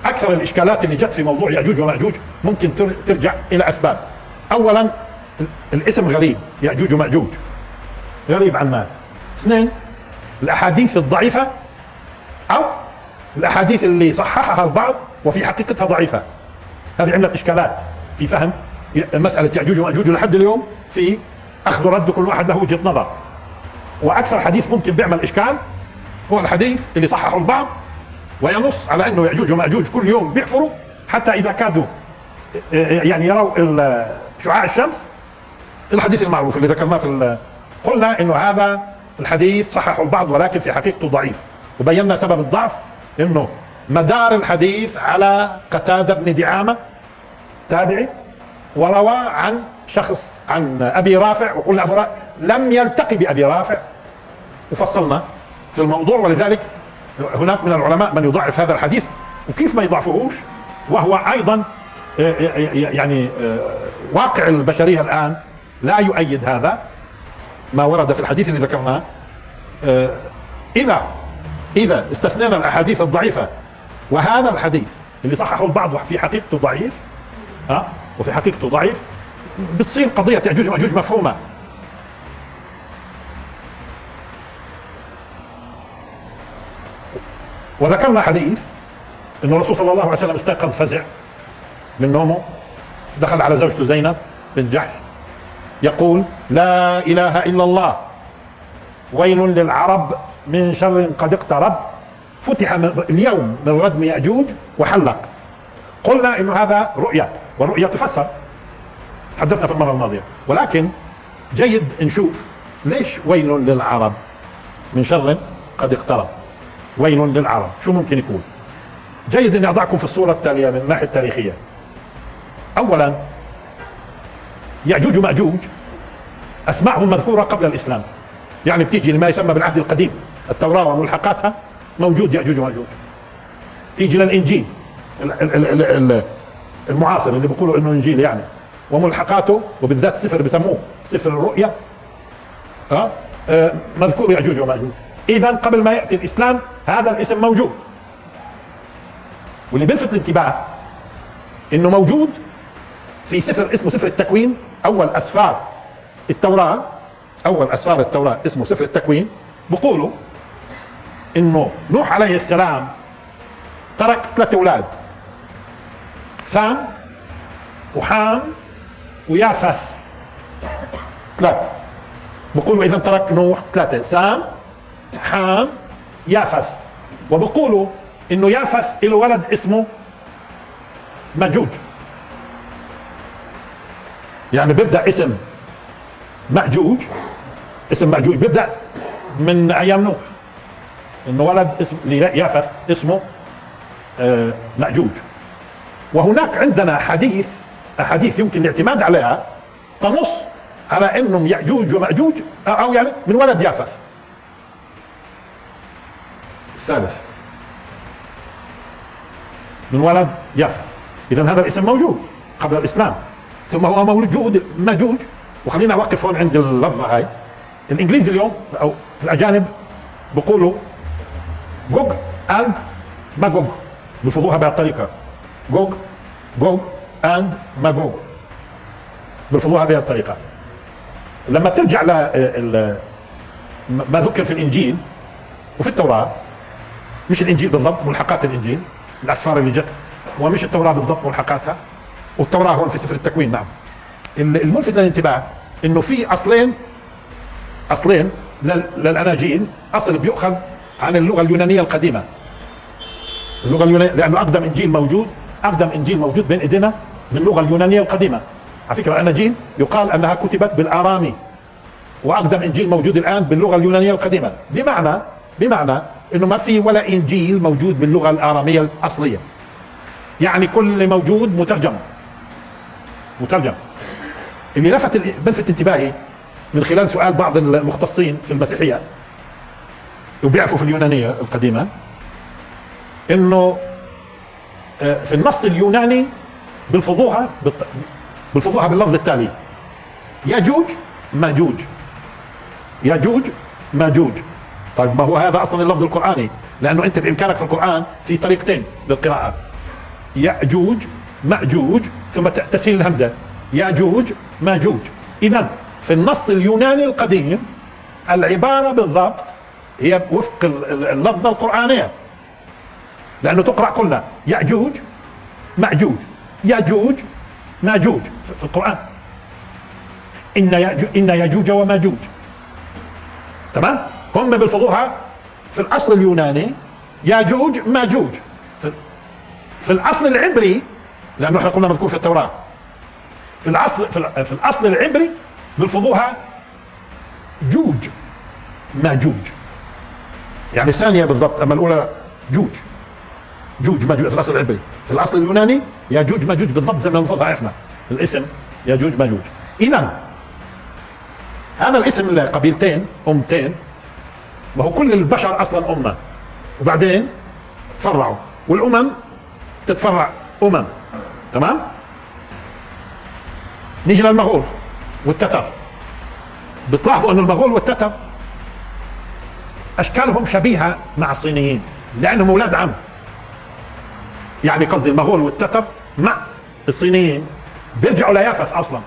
اكثر الاشكالات اللي جت في موضوع ياجوج وماجوج ممكن ترجع الى اسباب. اولا الاسم غريب، ياجوج وماجوج غريب عن الناس. اثنين الاحاديث الضعيفه او الاحاديث اللي صححها البعض وفي حقيقتها ضعيفه. هذه عملت اشكالات في فهم مساله ياجوج وماجوج، لحد اليوم في اخذ ورد، كل واحد له وجهه نظر. واكثر حديث ممكن بيعمل اشكال هو الحديث اللي صححه البعض وينص على انه ياجوج وماجوج كل يوم بيحفروا حتى اذا كادوا يعني يروا شعاع الشمس. الحديث المعروف اللي ذكرناه قلنا انه هذا الحديث صححه البعض ولكن في حقيقته ضعيف، وبينا سبب الضعف انه مدار الحديث على قتادة بن دعامة تابعي، وروى عن شخص عن ابي رافع، وقلنا ابو رافع لم يلتقي بابي رافع وفصلنا في الموضوع. ولذلك هناك من العلماء من يضعف هذا الحديث، وكيف ما يضعفوهوش وهو ايضا يعني واقع البشريه الان لا يؤيد هذا ما ورد في الحديث اللي ذكرناه. اذا استثنينا الاحاديث الضعيفه وهذا الحديث اللي صححه البعض وفي حقيقته ضعيف، وفي حقيقته ضعيف، بتصير قضيه ياجوج وماجوج مفهومه. وذكرنا حديث انه الرسول صلى الله عليه وسلم استيقظ فزع من نومه، دخل على زوجته زينب بنت جحش يقول: لا اله الا الله، ويل للعرب من شر قد اقترب، فتح اليوم من ردم ياجوج وحلق. قلنا انه هذا رؤيا، والرؤيا تفسر، تحدثنا في المره الماضيه، ولكن جيد نشوف ليش ويل للعرب من شر قد اقترب. ويل للعرب شو ممكن يكون؟ جيد اني اضعكم في الصوره التاليه من الناحيه التاريخيه. اولا ياجوج وماجوج اسمائهم مذكوره قبل الاسلام، يعني بتيجي لما يسمى بالعهد القديم، التوراه وملحقاتها موجود ياجوج وماجوج. تيجي للانجيل المعاصر اللي بيقولوا انه انجيل يعني، وملحقاته وبالذات سفر بسموه سفر الرؤيا مذكور ياجوج وماجوج. اذا قبل ما ياتي الاسلام هذا الاسم موجود. واللي بيلفت الانتباه انه موجود في سفر اسمه سفر التكوين، اول اسفار التوراه، اسمه سفر التكوين. بيقولوا انه نوح عليه السلام ترك 3 اولاد، سام وحام ويافث، 3. بيقولوا اذا ترك نوح 3: سام، حام، يافث. وبيقولوا انه يافث له ولد اسمه ماجوج، يعني بيبدا اسم ماجوج بيبدا من ايام نوح، انه ولد اسم يافث اسمه ماجوج. وهناك عندنا احاديث يمكن الاعتماد عليها تنص على انهم ياجوج وماجوج او يعني من ولد يافث الثالث، من ولد يافث. اذا هذا الاسم موجود قبل الاسلام، ثم هو موجود ماجوج. وخلينا اوقف هون عند اللفظه هاي. الانجليزي اليوم او الاجانب بيقولوا جوج اند ماجوج، بيلفظوها بهالطريقه، جوج اند ماجوج، بيلفظوها بهذه الطريقه. لما ترجع ما ذكر في الانجيل وفي التوراه، مش الانجيل بالضبط، ملحقات الانجيل، الاسفار اللي جت، ومش التوراه بالضبط ملحقاتها، والتوراه هون في سفر التكوين. نعم، الملفت للانتباه انه في اصلين للاناجيل. اصل بيؤخذ عن اللغه اليونانيه القديمه، اللغه اليونانيه، لانه اقدم انجيل موجود بين ايدينا باللغه اليونانيه القديمه. على فكره الاناجيل يقال انها كتبت بالارامي، واقدم انجيل موجود الان باللغه اليونانيه القديمه، بمعنى انه ما في ولا انجيل موجود باللغه الاراميه الاصليه، يعني كل اللي موجود مترجم. اللي بلفت انتباهي من خلال سؤال بعض المختصين في المسيحيه وبيعرفوا في اليونانيه القديمه، انه في النص اليوناني بيلفظوها باللفظ التالي: ياجوج ماجوج. طيب ما هو هذا اصلا اللفظ القراني؟ لانه انت بامكانك في القران في طريقتين للقراءه: يأجوج مأجوج، ثم تسهيل الهمزة ياجوج ماجوج. إذا في النص اليوناني القديم العبارة بالضبط هي وفق اللفظة القرآنية، لأنه تقرأ كلها يأجوج مأجوج، ياجوج ماجوج في القرآن. إن ياجوج وماجوج. تمام؟ هم بيلفظوها في الأصل اليوناني ياجوج ماجوج. في الأصل العبري، لأنه احنا قلنا مذكور في التوراة، في الأصل العبري بيلفظوها جوج ماجوج، يعني الثانية بالضبط، أما الأولى جوج ماجوج في الأصل العبري. في الأصل اليوناني ياجوج ماجوج بالضبط زي ما نلفظها احنا الاسم ياجوج ماجوج. إذا هذا الاسم لقبيلتين أمتين، وهو كل البشر أصلا أمة، وبعدين تفرعوا، والأمم تتفرع أمم. تمام؟ نيجي للمغول والتتر. بتلاحظوا أن المغول والتتر أشكالهم شبيهة مع الصينيين لأنهم أولاد عم. يعني قصدي المغول والتتر مع الصينيين بيرجعوا ليافث أصلا،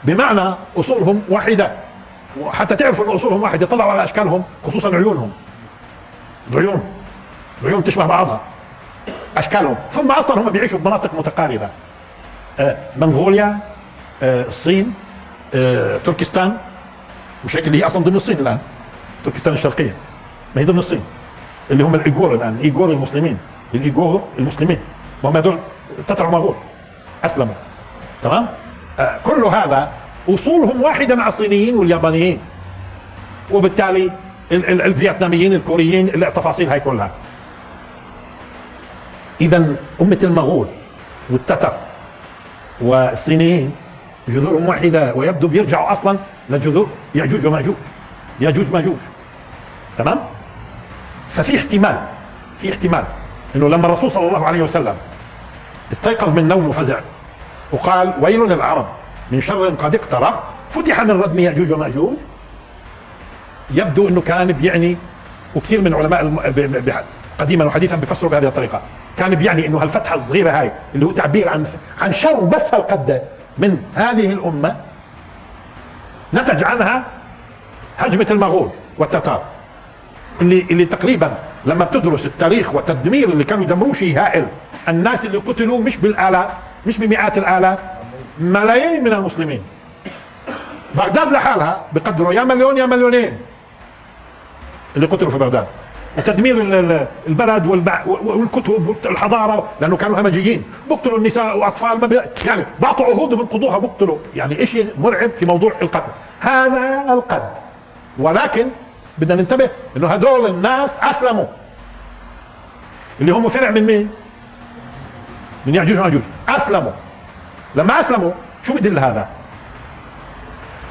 بمعنى أصولهم واحدة. وحتى تعرفوا أن أصولهم واحدة طلعوا على أشكالهم، خصوصا عيونهم، العيون تشبه بعضها أشكالهم. ثم أصلا هم بيعيشوا بمناطق متقاربة، منغوليا، الصين، تركستان، مش هيك اللي هي أصلا ضمن الصين الآن، تركستان الشرقية ما هي ضمن الصين، اللي هم الإيغور الآن، الإيغور المسلمين، وهم هذول تتر مغول أسلموا. تمام؟ كل هذا أصولهم واحدة مع الصينيين واليابانيين، وبالتالي الفيتناميين، الكوريين، التفاصيل هاي كلها. إذا أمة المغول والتتر والصينيين جذورهم واحدة، ويبدو بيرجعوا أصلا لجذور يأجوج وماجوج. تمام؟ ففي احتمال إنه لما الرسول صلى الله عليه وسلم استيقظ من نوم وفزع وقال ويل للعرب من شر قد اقترب فتح من ردم يأجوج وماجوج، يبدو انه كان بيعني، وكثير من علماء قديما وحديثا بيفسروا بهذه الطريقه، كان بيعني انه هالفتحه الصغيره هاي اللي هو تعبير عن شر بس هالقد من هذه الامه نتج عنها هجمه المغول والتتار، اللي تقريبا لما بتدرس التاريخ والتدمير اللي كانوا يدمروا شيء هائل، الناس اللي قتلوا مش بالالاف، مش بمئات الالاف، ملايين من المسلمين. بغداد لحالها بقدروا يا مليون يا مليونين اللي قتلوا في بغداد، وتدمير البلد والكتب والحضاره، لانه كانوا همجيين، بقتلوا النساء واطفال، يعني بعطوا عهود بنقضوها، بقتلوا، يعني شيء مرعب في موضوع القتل. هذا القد، ولكن بدنا ننتبه انه هذول الناس اسلموا، اللي هم فرع من مين؟ من يأجوج وماجوج. اسلموا. لما اسلموا شو بدل هذا؟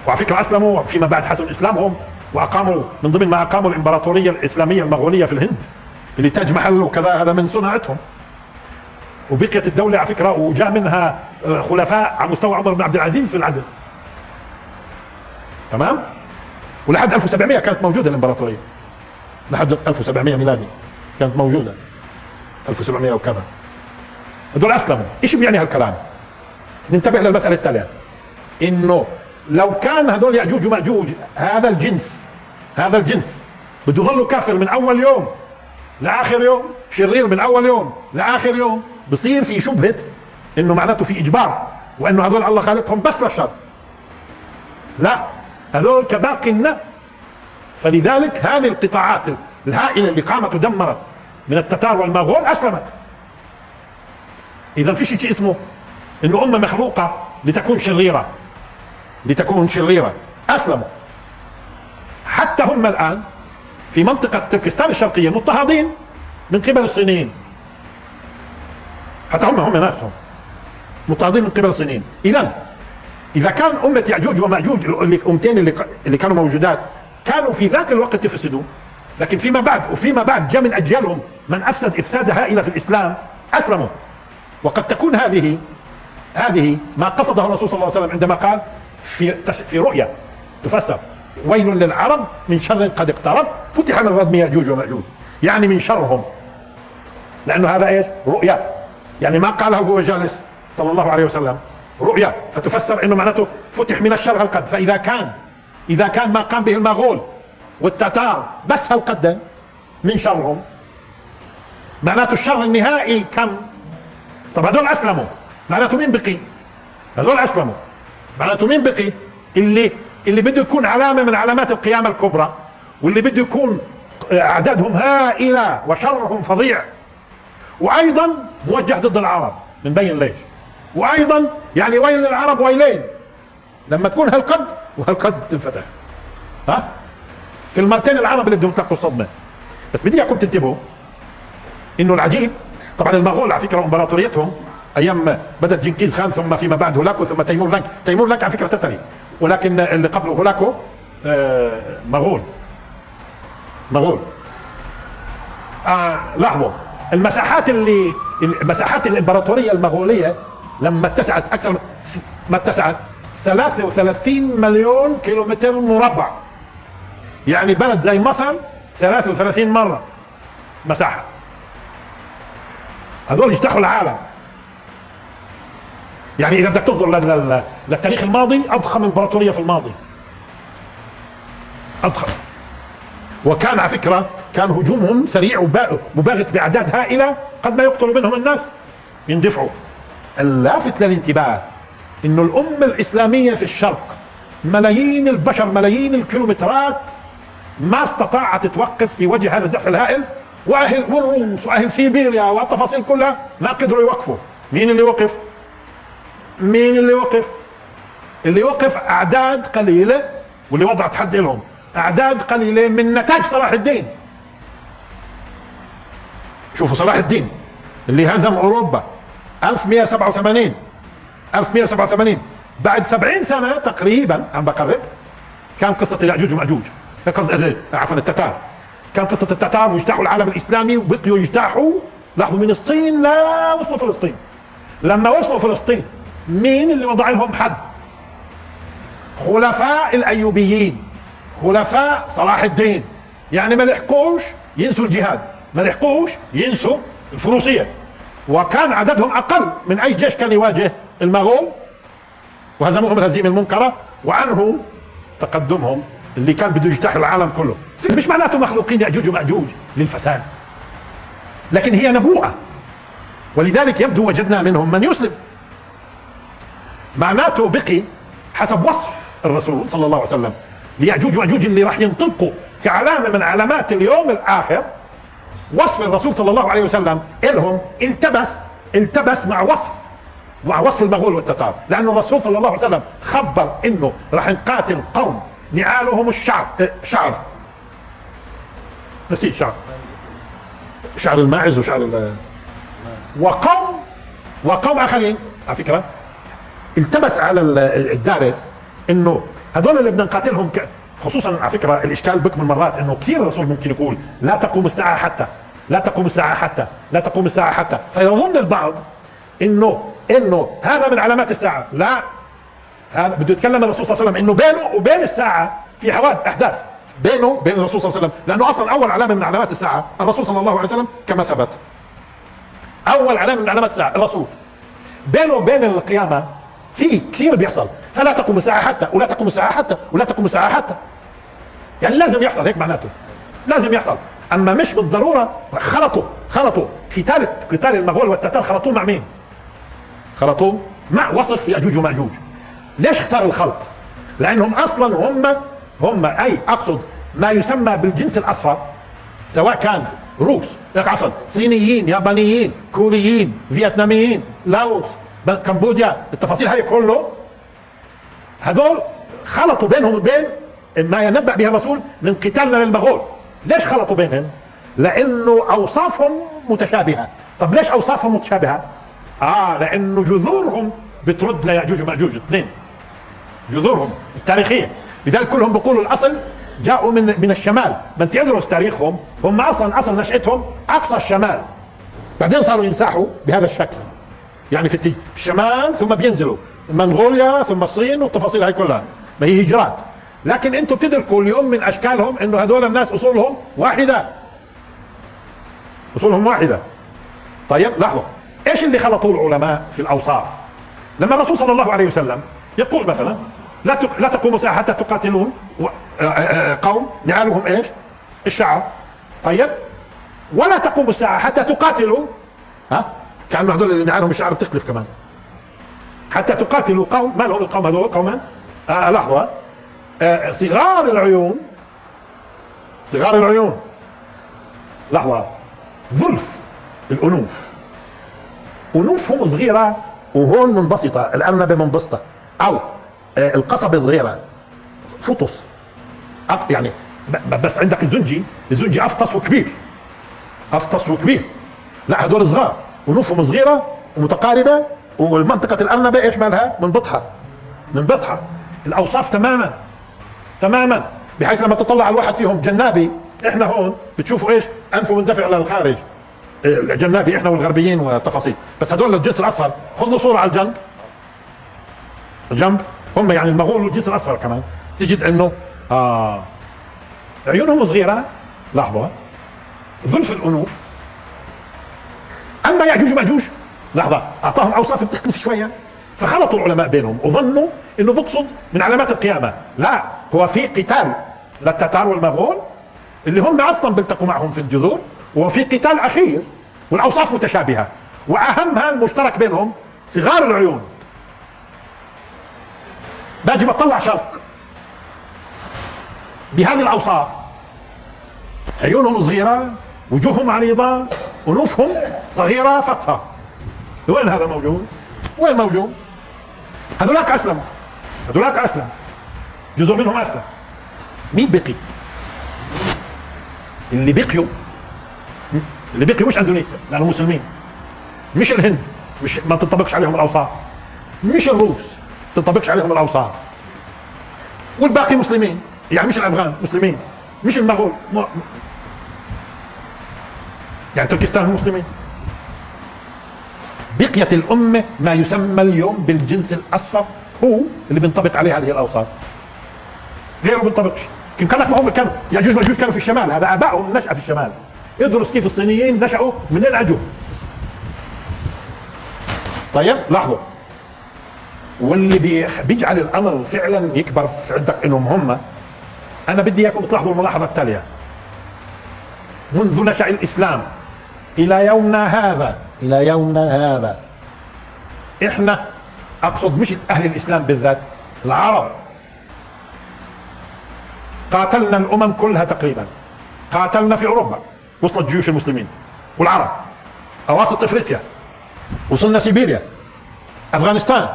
وعلى فكره اسلموا فيما بعد حسن اسلامهم، واقاموا من ضمن ما اقاموا الامبراطوريه الاسلاميه المغوليه في الهند اللي تاج محل وكذا، هذا من صناعتهم. وبقيت الدوله على فكره، وجاء منها خلفاء على مستوى عمر بن عبد العزيز في العدل. تمام؟ ولحد 1700 كانت موجوده الامبراطوريه، لحد 1700 ميلادي كانت موجوده، 1700 وكذا. هذول اسلموا. ايش بيعني هالكلام؟ ننتبه للمساله التاليه، انه لو كان هذول يأجوج ومأجوج هذا الجنس بده يظل كافر من اول يوم لاخر يوم، شرير من اول يوم لاخر يوم، بصير في شبهه انه معناته في اجبار، وانه هذول الله خالقهم بس للشر. لا، هذول كباقي الناس. فلذلك هذه القطاعات الهائله اللي قامت ودمرت من التتار والمغول اسلمت. اذا في شيء اسمه انه امه مخلوقه لتكون شريره، اسلموا. حتى هم الان في منطقه تركستان الشرقيه مضطهدين من قبل الصينيين، حتى هم نفسهم مضطهدين من قبل الصينيين. اذا كان امه يأجوج ومأجوج الامتين اللي كانوا موجودات كانوا في ذاك الوقت يفسدوا، لكن فيما بعد جاء من اجيالهم من افسد افساد هائله في الاسلام، اسلموا. وقد تكون هذه ما قصده الرسول صلى الله عليه وسلم عندما قال في رؤيا تفسر ويل للعرب من شر قد اقترب فتح من ردم يأجوج ومأجوج، يعني من شرهم لانه هذا ايش؟ رؤيا، يعني ما قاله وهو جالس صلى الله عليه وسلم، رؤيا، فتفسر انه معناته فتح من الشر هالقد. فاذا كان ما قام به المغول والتتار بس هالقد من شرهم، معناته الشر النهائي كم؟ طب هذول اسلموا، معناته مين بقي؟ هذول اسلموا، معناته مين بقي؟ اللي بده يكون علامه من علامات القيامه الكبرى، واللي بده يكون اعدادهم هائله وشرهم فظيع، وايضا موجه ضد العرب. بنبين ليش. وايضا يعني ويل للعرب ويلين، لما تكون هالقد وهالقد تنفتح. ها؟ في المرتين العرب اللي بدهم يتلقوا الصدمه. بس بدي اياكم تنتبهوا انه العجيب، طبعا المغول على فكره امبراطوريتهم ايام بدات جنكيز خان، ثم فيما بعد هولاكو، ثم تيمور لانك. تيمور لانك على فكره تتري، ولكن اللي قبله هولاكو مغول. لاحظوا مساحات الامبراطوريه المغوليه لما اتسعت اكثر ما اتسعت 33 مليون كيلومتر مربع، يعني بلد زي مصر 33 مره مساحه. هذول اجتاحوا العالم. يعني اذا بدك تنظر للتاريخ الماضي، اضخم امبراطوريه في الماضي، اضخم. وكان على فكره كان هجومهم سريع وباغت باعداد هائله، قد لا يقتل منهم الناس، يندفعوا. اللافت للانتباه انه الامه الاسلاميه في الشرق، ملايين البشر، ملايين الكيلومترات، ما استطاعت توقف في وجه هذا الزحف الهائل. واهل والروس واهل سيبيريا والتفاصيل كلها ما قدروا يوقفوا. مين اللي وقف؟ اللي وقف اعداد قليله، واللي وضع تحدي لهم اعداد قليله من نتاج صلاح الدين. شوفوا صلاح الدين اللي هزم اوروبا 1187 بعد 70 سنه تقريبا، عم بقرب، كان قصه ياجوج وماجوج، عفوا التتار. كان قصه التتار واجتاحوا العالم الاسلامي، وبقيوا يجتاحوا. لاحظوا من الصين لا وصلوا فلسطين. لما وصلوا فلسطين مين اللي وضع لهم حد؟ خلفاء الايوبيين، خلفاء صلاح الدين. يعني ما لحقوش ينسوا الجهاد، ما لحقوش ينسوا الفروسيه، وكان عددهم اقل من اي جيش كان يواجه المغول، وهزموهم الهزيمه المنكره، وعنه تقدمهم اللي كان بده يجتاح العالم كله. مش معناته مخلوقين ياجوج وماجوج للفساد، لكن هي نبوءه، ولذلك يبدو وجدنا منهم من يسلم. معناته بقي حسب وصف الرسول صلى الله عليه وسلم ليأجوج ومأجوج اللي راح ينطلقوا كعلامة من علامات اليوم الآخر. وصف الرسول صلى الله عليه وسلم إلهم التبس مع وصف المغول والتتار، لأن الرسول صلى الله عليه وسلم خبر إنه راح نقاتل قوم نعالهم شعر نسيت شعر الماعز وشعر وقوم آخرين. على فكرة التبس على الدارس انه هذول اللي بدنا نقاتلهم خصوصا. على فكره الاشكال بكم مرات انه كثير الرسول ممكن يقول لا تقوم الساعه حتى، لا تقوم الساعه حتى، لا تقوم الساعه حتى، فيظن البعض انه هذا من علامات الساعه. لا، هذا بده يتكلم الرسول صلى الله عليه وسلم انه بينه وبين الساعه في احداث بينه وبين الرسول صلى الله عليه وسلم، لانه اصلا اول علامه من علامات الساعه الرسول صلى الله عليه وسلم كما ثبت. اول علامه من علامات الساعه الرسول، بينه وبين القيامه في كثير بيحصل. فلا تقوم الساعه حتى، ولا تقوم الساعه حتى، ولا تقوم الساعه حتى، يعني لازم يحصل. هيك معناته لازم يحصل. اما مش بالضروره. خلطوا قتال المغول والتتار، خلطوه مع مين؟ خلطوه مع وصف ياجوج وماجوج. ليش صار الخلط؟ لانهم اصلا هم اي اقصد ما يسمى بالجنس الاصفر، سواء كان روس، عفوا صينيين، يابانيين، كوريين، فيتناميين، لاوس، كمبوديا، التفاصيل هاي كله، هذول خلطوا بينهم وبين ما ينبأ به الرسول من قتالنا للمغول. ليش خلطوا بينهم؟ لانه اوصافهم متشابهه. طب ليش اوصافهم متشابهه؟ لانه جذورهم بترد ليأجوج ومأجوج، اثنين جذورهم التاريخيه. لذلك كلهم بيقولوا الاصل جاءوا من الشمال. ما انت ادرس تاريخهم، هم اصل نشأتهم اقصى الشمال، بعدين صاروا ينساحوا بهذا الشكل، يعني في الشمال ثم بينزلوا منغوليا ثم الصين والتفاصيل هاي كلها، ما هي هجرات. لكن انتم بتدركوا اليوم من اشكالهم انه هذول الناس اصولهم واحده، طيب لحظه، ايش اللي خلطوه العلماء في الاوصاف؟ لما الرسول صلى الله عليه وسلم يقول مثلا لا تقوموا الساعه حتى تقاتلون قوم نعالهم ايش؟ الشعر. طيب ولا تقوم الساعه حتى تقاتلوا، كانوا هذول اللي نعالهم الشعر بتختلف كمان، حتى تقاتلوا قوم، ما لهم القوم هذول قوما لحظه صغار العيون، صغار العيون، لحظه، ظلف الانوف، انوفهم صغيره وهون منبسطه، الارنبه منبسطه، او القصبه صغيره فطس، يعني بس عندك الزنجي افطس وكبير، افطس وكبير، لا هذول صغار انوفهم صغيره ومتقاربه، والمنطقه الارنبه ايش مالها؟ منبطحه. الاوصاف تماما تماما، بحيث لما تطلع على الواحد فيهم جنابي، احنا هون بتشوفوا ايش؟ انفه مندفع للخارج، الجنابي احنا والغربيين وتفاصيل، بس هذول الجنس الاصفر خذ له صوره على الجنب هم يعني المغول والجنس الاصفر كمان تجد انه عيونهم صغيره، لحظه، ظلف الانوف. اما ياجوج وماجوج لحظه، اعطاهم اوصاف بتختلف شويه، فخلطوا العلماء بينهم وظنوا انه بقصد من علامات القيامه، لا، هو في قتال للتتار والمغول اللي هم اصلا بيلتقوا معهم في الجذور، وفي قتال اخير والاوصاف متشابهه، واهمها المشترك بينهم صغار العيون. باجي بطلع شرق بهذه الاوصاف، عيونهم صغيره، وجوههم عريضه، انوفهم صغيره فطسه. وين هذا موجود؟ وين موجود؟ هذولاك اسلموا، هذولاك اسلم، جزء منهم اسلم. مين بقي؟ اللي بقيوا مش اندونيسيا لانهم مسلمين، مش الهند، مش ما تنطبقش عليهم الاوصاف، مش الروس تنطبقش عليهم الاوصاف، والباقي مسلمين، يعني مش الافغان مسلمين، مش المغول يعني تركستان هم مسلمين. بقيت الامه ما يسمى اليوم بالجنس الاصفر، هو اللي بينطبق عليه هذه الاوصاف، غيره ما بينطبقش. يمكن ما هم كانوا ياجوج ماجوج كانوا في الشمال، هذا ابائهم نشأ في الشمال، ادرس كيف الصينيين نشأوا من العجوب. طيب لاحظوا، واللي بيجعل الامر فعلا يكبر عندك انهم هم، انا بدي اياكم تلاحظوا الملاحظه التاليه: منذ نشأ الاسلام الى يومنا هذا احنا، اقصد مش اهل الاسلام بالذات، العرب، قاتلنا الامم كلها تقريبا، قاتلنا في اوروبا وصلت جيوش المسلمين والعرب، اواسط افريقيا، وصلنا سيبيريا، افغانستان،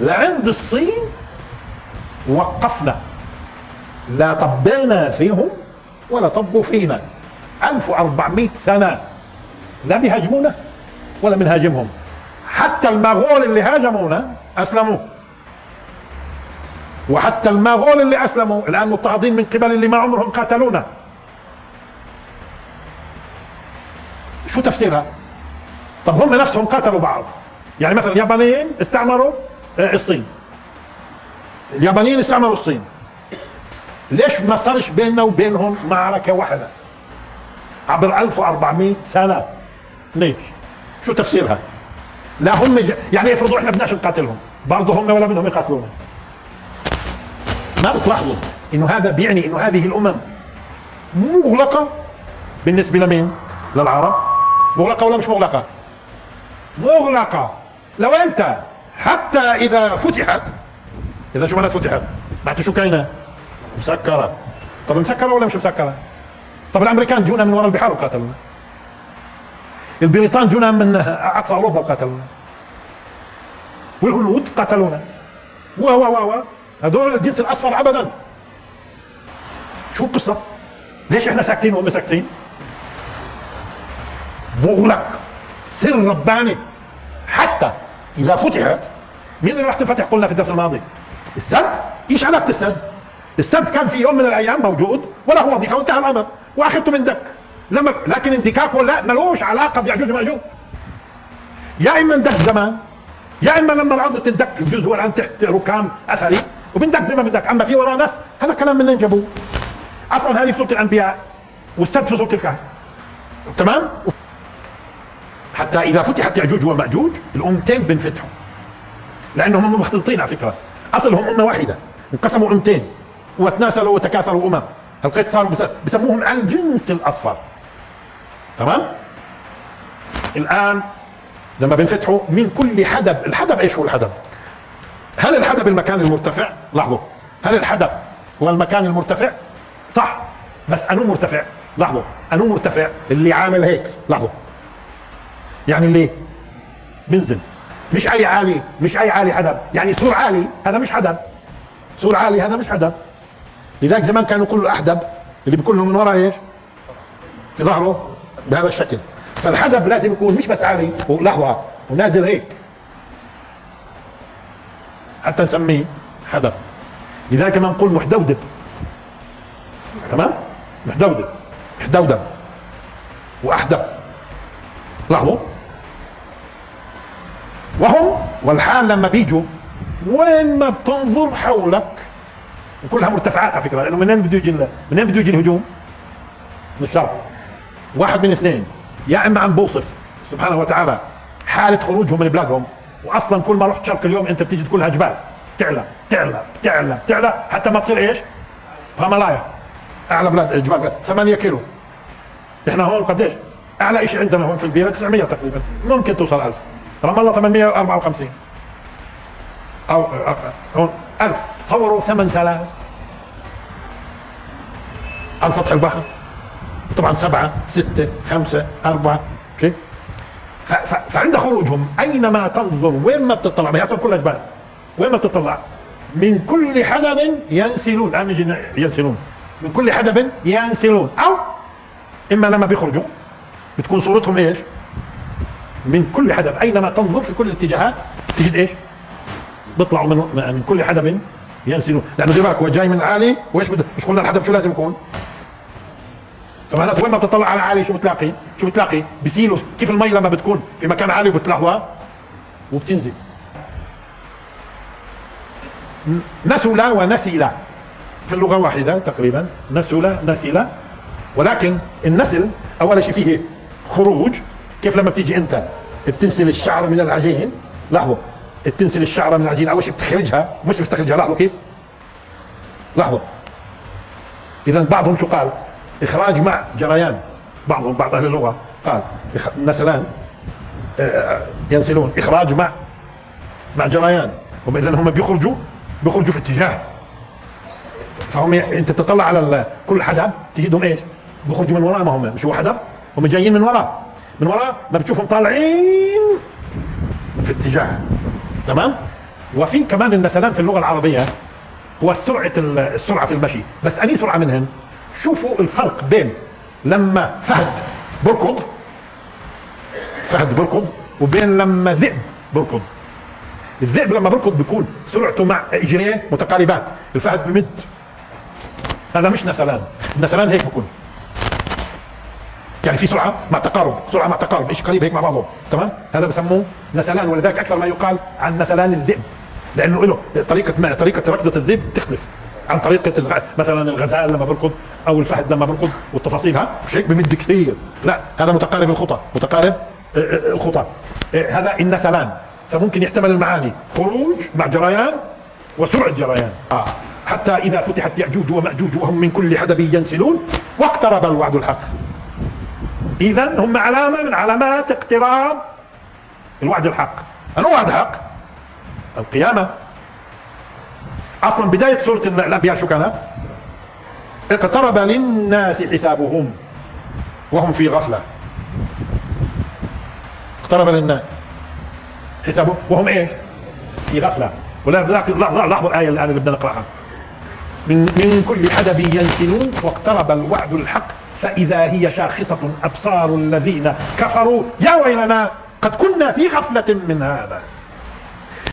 لعند الصين وقفنا، لا طبينا فيهم ولا طبوا فينا. 1400 سنة لا بيهاجمونا ولا بنهاجمهم، حتى المغول اللي هاجمونا أسلموا، وحتى المغول اللي أسلموا الآن مضطهدين من قبل اللي ما عمرهم قاتلونا. شو تفسيرها؟ طب هم نفسهم قاتلوا بعض، يعني مثلا اليابانيين استعمروا الصين، اليابانيين استعمروا الصين، ليش ما صارش بيننا وبينهم معركة واحدة عبر 1400 سنة؟ ليش؟ شو تفسيرها؟ لا هم يعني افرضوا احنا بدناش نقاتلهم، برضه هم ولا بدهم يقاتلونا. ما بتلاحظوا انه هذا بيعني انه هذه الامم مغلقة بالنسبة لمين؟ للعرب. مغلقة ولا مش مغلقة؟ مغلقة. لو انت حتى اذا فتحت، اذا شو معنات فتحت؟ معناته شو كاينة؟ مسكرة. طب مسكرة ولا مش مسكرة؟ طب الامريكان جونا من وراء البحار وقاتلونا، البريطان جونا من اقصى اوروبا وقاتلونا، والهنود قاتلونا، و هذول الجنس الاصفر ابدا. شو القصة؟ ليش احنا ساكتين وهم ساكتين؟ مغلق، سر رباني. حتى اذا فتحت، مين اللي راح تنفتح؟ قلنا في الدرس الماضي السد. ايش علاقة السد؟ السد كان في يوم من الايام موجود وله وظيفه وانتهى الامر واخذته من دك، لكن اندكاكه لا، ملوش علاقه بيعجوج وماجوج. يا اما اندك زمان، يا اما لما الارض تندك الجزء هو الان تحت ركام اثري وبندك زي ما بدك. اما في وراه ناس، هذا كلام منين جابوه؟ اصلا هذه سوره الانبياء والسد في سوره الكهف، تمام؟ حتى إذا فتحت يأجوج ومأجوج الأمتين بنفتحوا، لأنهم هم مختلطين على فكرة، أصلهم أمة واحدة انقسموا أمتين وتناسلوا وتكاثروا أمم، هلقيت صاروا بسموهم الجنس الأصفر. تمام؟ الآن لما بنفتحوا من كل حدب، الحدب ايش هو الحدب؟ هل الحدب المكان المرتفع؟ لاحظوا، هل الحدب هو المكان المرتفع؟ صح، بس انو مرتفع؟ لاحظوا، انو مرتفع؟ اللي عامل هيك، لاحظوا، يعني اللي بنزل، مش اي عالي، مش اي عالي حدب، يعني سور عالي هذا مش حدب، سور عالي هذا مش حدب. لذلك زمان كانوا يقولوا الاحدب اللي بيكون له من ورا ايش؟ في ظهره بهذا الشكل. فالحدب لازم يكون مش بس عالي ولحظة ونازل هيك حتى نسميه حدب. لذلك ما نقول محدودب. تمام؟ محدودب، محدودب واحدب. لاحظوا، وهم والحال لما بيجوا وين ما بتنظر حولك، وكلها مرتفعات على فكره، لانه منين بده يجي الهجوم؟ من الشرق. واحد من اثنين، يا اما عم بوصف سبحانه وتعالى حاله خروجهم من بلادهم، واصلا كل ما رحت شرق اليوم انت بتيجي كلها جبال، تعلى تعلى تعلى تعلى حتى ما تصير ايش؟ هيمالايا، اعلى بلاد جبال 8 كيلو. احنا هون قديش؟ اعلى شيء عندنا هون في البيئه 900 تقريبا، ممكن توصل 1000. رام الله 854 او هون 1000. تصوروا 8000 على سطح البحر، طبعا 7 6 5 4 اوكي. فعند خروجهم اينما تنظر، وين ما بتطلع، ما كلها جبال، وين ما بتطلع من كل حدب ينسلون. الان ينسلون من كل حدب ينسلون، او اما لما بيخرجوا بتكون صورتهم ايش؟ من كل حدب، اينما تنظر في كل الاتجاهات تجد ايش؟ بيطلعوا من كل حدب ينسلون. لانه زي ما هو جاي من العالي، وايش مش قلنا الحدب شو لازم يكون؟ فمعناته وين ما بتطلع على عالي شو بتلاقي؟ شو بتلاقي؟ بسيلوا. كيف المي لما بتكون في مكان عالي وبتلاحظها وبتنزل. نسل ونسل في اللغة واحدة تقريبا، نسل نسل، ولكن النسل أول شيء فيه خروج. كيف لما بتيجي أنت بتنسل الشعر من العجين، لاحظوا، بتنسل الشعر من العجين أول شيء بتخرجها، مش بتستخرجها، لاحظوا كيف؟ لاحظوا. إذا بعضهم شو قال؟ إخراج مع جريان. بعض أهل اللغة قال نسلان ينسلون، إخراج مع جريان. إذا هم بيخرجوا في اتجاه. فهم أنت بتطلع على كل حدب تجدهم إيش؟ بيخرجوا من وراء، ما هم مش هو حدب، هم جايين من وراء ما بتشوفهم طالعين في اتجاه. تمام؟ وفي كمان النسلان في اللغة العربية هو السرعة في المشي، بس أني سرعة منهن. شوفوا الفرق بين لما فهد بركض وبين لما ذئب بركض. الذئب لما بركض بيكون سرعته مع اجريه متقاربات، الفهد بمد. هذا مش نسلان، النسلان هيك بيكون، يعني في سرعه مع تقارب، شيء قريب هيك مع بعضه. تمام؟ هذا بسموه نسلان. ولذلك اكثر ما يقال عن نسلان الذئب، لانه له طريقه ركضه الذئب تختلف عن طريقه مثلا الغزال لما بركض او الفهد لما بركض، والتفاصيل مش هيك بمد كثير، لا هذا متقارب الخطى. هذا النسلان. فممكن يحتمل المعاني خروج مع جريان وسرعه جريان. حتى اذا فتحت ياجوج وماجوج وهم من كل حدب ينسلون واقترب الوعد الحق. اذا هم علامه من علامات اقتراب الوعد الحق. أنو وعد حق؟ القيامه. اصلا بدايه سوره الانبياء شو كانت؟ اقترب للناس حسابهم وهم في غفله. اقترب للناس حسابهم وهم ايش؟ في غفله. لاحظوا الايه الان اللي بدنا نقراها. من كل حدب ينسلون واقترب الوعد الحق فاذا هي شاخصه ابصار الذين كفروا يا ويلنا قد كنا في غفله من هذا.